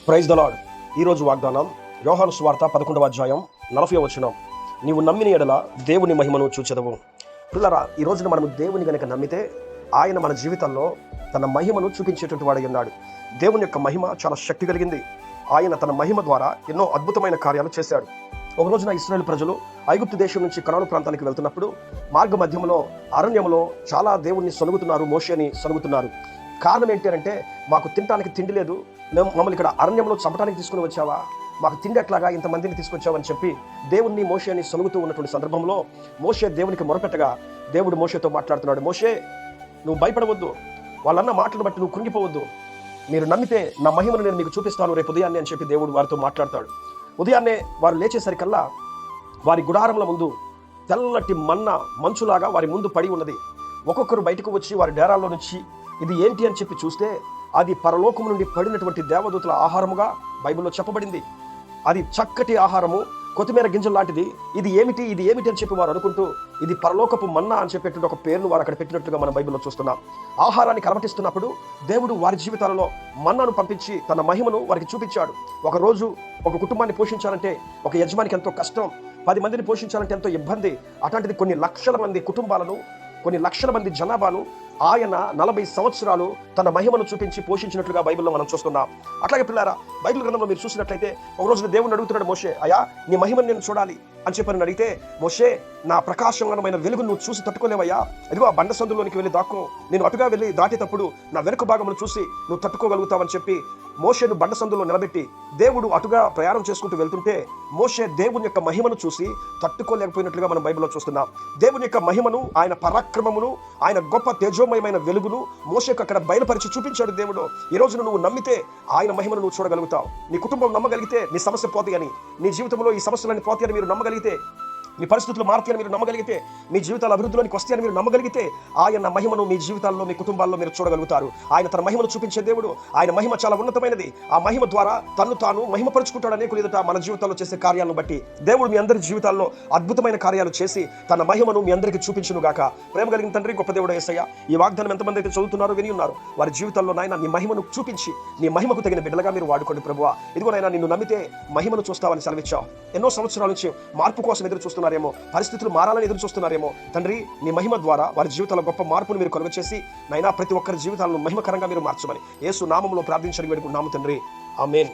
Praise the lord. ఈరోజు వాగ్దానం యోహాను సువార్త 11వ అధ్యాయం 40వ వచనం. నీవు నమ్మిన ఎడల దేవుని మహిమను చూచెదవు. పిల్లరా, ఈ రోజున మనము దేవుని గనుక నమ్మితే ఆయన మన జీవితంలో తన మహిమను చూపించేటువంటి వాడై ఉన్నాడు. దేవుని యొక్క మహిమ చాలా శక్తి కలిగింది. ఆయన తన మహిమ ద్వారా ఎన్నో అద్భుతమైన కార్యాలు చేశాడు. ఒక రోజున ఇశ్రాయేలు ప్రజలు ఐగుప్తు దేశం నుంచి కనాను ప్రాంతానికి వెళ్తున్నప్పుడు మార్గ మధ్యంలో అరణ్యంలో చాలా దేవుణ్ణి సొలుగుతున్నారు, మోషేని సొలుగుతున్నారు. కారణం ఏంటి అంటే, మాకు తినడానికి తిండి లేదు, మమ్మల్ని ఇక్కడ అరణ్యంలో చంపడానికి తీసుకుని వచ్చావా, మాకు తిండి ఎట్లాగా ఇంతమందిని తీసుకొచ్చావని చెప్పి దేవుణ్ణి మోషేని సొలుగుతూ ఉన్నటువంటి సందర్భంలో మోషే దేవునికి మొరపెట్టగా దేవుడు మోషేతో మాట్లాడుతున్నాడు. మోషే, నువ్వు భయపడవద్దు, వాళ్ళన్న మాటలు బట్టి నువ్వు కృంగిపోవద్దు, మీరు నమ్మితే నా మహిమను నేను మీకు చూపిస్తాను రేపు ఉదయాన్నే అని చెప్పి దేవుడు వారితో మాట్లాడతాడు. ఉదయాన్నే వారు లేచేసరికల్లా వారి గుడారముల ముందు తెల్లటి మన్న మంచులాగా వారి ముందు పడి ఉన్నది. ఒక్కొక్కరు బయటకు వచ్చి వారి డేరాల్లో నుంచి ఇది ఏంటి అని చెప్పి చూస్తే అది పరలోకము నుండి పడినటువంటి దేవదూతల ఆహారముగా బైబిల్లో చెప్పబడింది. అది చక్కటి ఆహారము, కొత్తిమీర గింజలు లాంటిది. ఇది ఏమిటి అని చెప్పి వారు అనుకుంటూ ఇది పరలోకపు మన్నా అని చెప్పేటువంటి ఒక పేరును వారు అక్కడ పెట్టినట్లుగా మనం బైబిల్లో చూస్తున్నాం. ఆహారాన్ని కలవటిస్తున్నప్పుడు దేవుడు వారి జీవితాలలో మన్నాను పంపించి తన మహిమను వారికి చూపించాడు. ఒకరోజు ఒక కుటుంబాన్ని పోషించాలంటే ఒక యజమానికి ఎంతో కష్టం, 10 మందిని పోషించాలంటే ఎంతో ఇబ్బంది. అట్లాంటిది కొన్ని లక్షల మంది కుటుంబాలను, కొన్ని లక్షల మంది జనాభాను ఆయన 40 సంవత్సరాలు తన మహిమను చూపించి పోషించినట్లుగా బైబిల్లో మనం చూస్తున్నాం. అట్లాగే పిల్లారా, బైబిల్ గ్రంథంలో మీరు చూసినట్లయితే ఒక రోజున దేవుని అడుగుతున్నాడు మోషే, అయ్యా నీ మహిమను నేను చూడాలి అని చెప్పని అడిగితే, మోషే నా ప్రకాశవంతమైన వెలుగును నువ్వు చూసి తట్టుకోలేవయ్యా, ఇదిగో ఆ బండ సందులోనికి వెళ్ళి దాక్కో, నేను అటుగా వెళ్ళి దాటేటప్పుడు నా వెనుక భాగమును చూసి నువ్వు తట్టుకోగలుగుతావని చెప్పి మోషేను బండ సందులో నిలబెట్టి దేవుడు అటుగా ప్రయాణం చేసుకుంటూ వెళ్తుంటే మోషే దేవుని యొక్క మహిమను చూసి తట్టుకోలేకపోయినట్లుగా మనం బైబిల్లో చూస్తున్నాం. దేవుని యొక్క మహిమను, ఆయన పరాక్రమమును, ఆయన గొప్ప తేజోమయమైన వెలుగును మోషేకు అక్కడ బయలుపరిచి చూపించాడు దేవుడు. ఈ రోజున నువ్వు నమ్మితే ఆయన మహిమను నువ్వు చూడగలుగుతావు. నీ కుటుంబం నమ్మగలిగితే నీ సమస్య పోతాయని, నీ జీవితంలో ఈ సమస్యలన్నీ పోతాయని మీరు నమ్మగలిగితే, మీ పరిస్థితులు మారుతాయని మీరు నమ్మగలిగితే, మీ జీవితాల అభివృద్ధిలోనికి వస్తాయని మీరు నమ్మగలిగితే ఆయన మహిమను మీ జీవితాల్లో, మీ కుటుంబాల్లో మీరు చూడగలుగుతారు. ఆయన తన మహిమను చూపించే దేవుడు. ఆయన మహిమ చాలా ఉన్నతమైనది. ఆ మహిమ ద్వారా తన్ను తాను మహిమపరుచుకుంటాడు. అనేకులు ఎదుట మన జీవితాల్లో చేసే కార్యాలను బట్టి దేవుడు మీ అందరి జీవితాల్లో అద్భుతమైన కార్యాలు చేసి తన మహిమను మీ అందరికీ చూపించును గాక. ప్రేమ కలిగిన తండ్రి, గొప్ప దేవుడు యేసయ్య, ఈ వాగ్దానం ఎంతమంది అయితే చదువుతున్నారో, విని ఉన్నారు, వారి జీవితాల్లో నాయన నీ మహిమను చూపించి నీ మహిమకు తగిన బిడ్డలుగా మీరు వాడుకోండి ప్రభువా. ఇదిగో నాయన, నిన్ను నమ్మితే మహిమను చూస్తావని సెలవిచ్చావు. ఎన్నో సంవత్సరాల నుంచి మార్పు కోసం ఎదురు చూస్తున్నారేమో, పరిస్థితులు మారాలని ఎదురు చూస్తున్నారేమో తండ్రి, నీ మహిమ ద్వారా వారి జీవితాల్లో గొప్ప మార్పును మీరు కలుగచేసి నైనా ప్రతి ఒక్కరి జీవితాలను మహిమకరంగా మీరు మార్చమని యేసు నామములో ప్రార్థించడానికి వేడుకుంటున్నాము తండ్రి. ఆమేన్.